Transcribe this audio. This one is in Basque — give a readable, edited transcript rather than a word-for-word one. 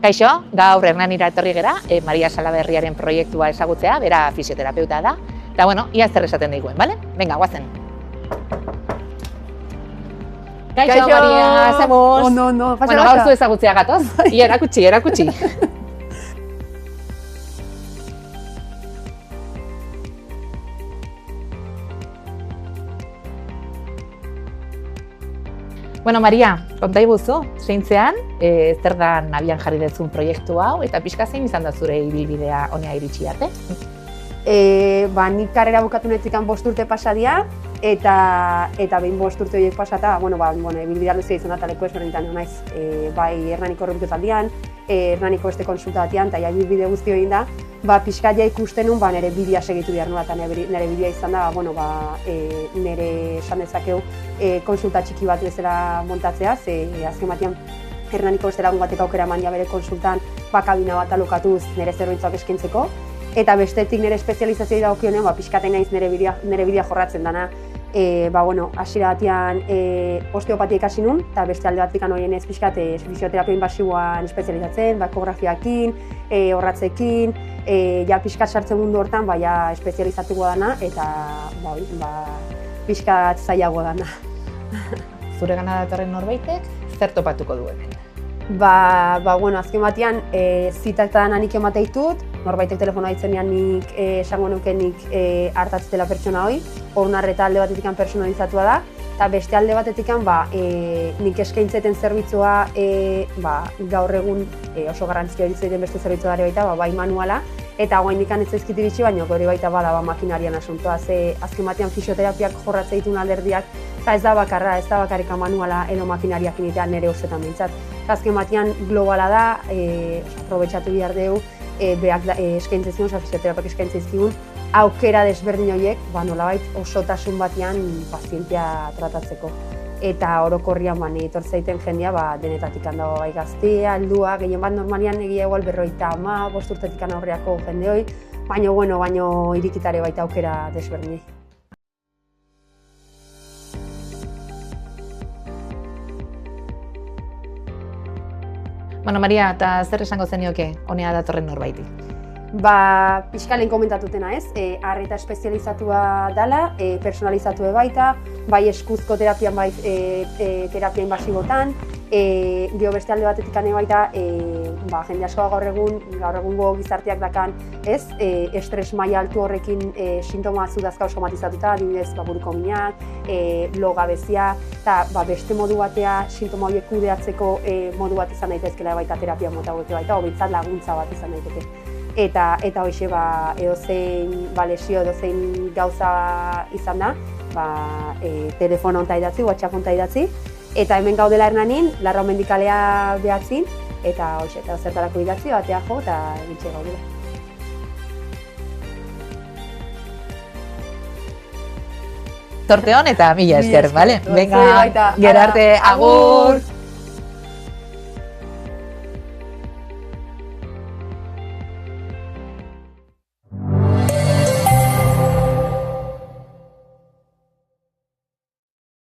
Kaixo, gaur Hernanira etorri gera, Maria Salaberriaren proiektua ezagutzea, bera fisioterapeuta da. Eta bueno, ia zer esaten diguen, bale? Venga, guazen. Kaixo, Maria, zemuz? Ondo, pasa. Bueno, gaur zu ezagutzea gatoz. Ia, erakutsi. Bueno, Maria, konta iguzu, zeintzean, zer da abian jarri dezun proiektu hau, eta pixka zein izan da zure ibilbidea honea iritsi arte? Nik karrera bukatu netzikan 5 urte pasadia, eta behin 5 urte horiek pasata, ibilbidea luzea izan da leku ezberdinetan naiz, bai Hernaniko errepidetaldian, Hernaniko beste konsulta batean, eta ibilbide guzti hori da, pixka ja ikusten nun, nire bidea segitu behar nuen, eta nire bidea izan da, nire esan dezakegu konsulta txiki bat bezala montatzea, ze azken batean Hernaniko beste lagun batek aukera eman bere konsultan kabina bat alokatuz nire zerbitzuak eskaintzeko, eta bestetik nire espezializazioa dagokionean, pixkaten naiz nire bidea jorratzen dana. Hasiera batean osteopatia ikasi nun, eta beste alde batik horien ez pixkat fisioterapia inbasiboan espezializatzen, ekografiakin, orratzekin, pixkat sartzen mundu hortan, espezializatuko dana, eta pixkat zailago dana. Zure gana datorren norbaitek, zer topatuko du hemen? Azken batean, zitaetan anik ematea ditut, norbaitek telefonoa ditzenean nik esango nuke nik hartatzela pertsona hori, hornarreta alde batetik personalizatua da, eta beste alde batetik nik eskaintzeten zerbitzua gaur egun oso garrantzitsua ditzen beste zerbitzua dara baita, bai manuala, eta guain dikan ez zaizkit iritsi, baina hori baita bada makinarian asuntoa, ze azken batean fisioterapiak jorratze ditun alderdiak, eta ez da bakarrika manuala edo makinariak initea nire ustetan bintzat. Azken batean globala da, aprobetxatu behar dugu, eskaintzen zigun, fisioterapiak eskaintzen zigun, aukera desberdin horiek, nolabait osotasun batean pazientea tratatzeko. Eta orokorrian etortzeiten jendea denetatik dago bai gaztea, heldua, gehien bat normalian egia igual 50, 5 urtetik aurreako jende hori, baina irikitare baita aukera desberdinei. Bueno, Maria, eta zer esango zenioke honea datorren norbaiti? Pixka lehen komentatutena ez, arreta espezializatua dela, personalizatu baita, bai eskuzko terapian, bai terapia inbasibotan, gero beste alde batetik baita, jende asko gaur egungo gizarteak dakan, ez, estres maila altu horrekin sintoma zudazka somatizatuta, adibidez buruko minak, lo gabezia, eta beste modu batea sintoma horiek kudeatzeko modu bat izan daitezkela baita terapia mota hauek baita, hobetzat laguntza bat izan daiteke. Eta hoxe edozein lesio, edozein gauza izan da, telefono onta idatzi, WhatsApp onta idatzi, eta hemen gaudela Hernanin, Larraun mendikalea behatzin, eta hoxe, eta zertarako idatzi, batea jo, eta egitxe gaudela. Zorte hon eta mila esker, bale? Venga, gero arte, agur!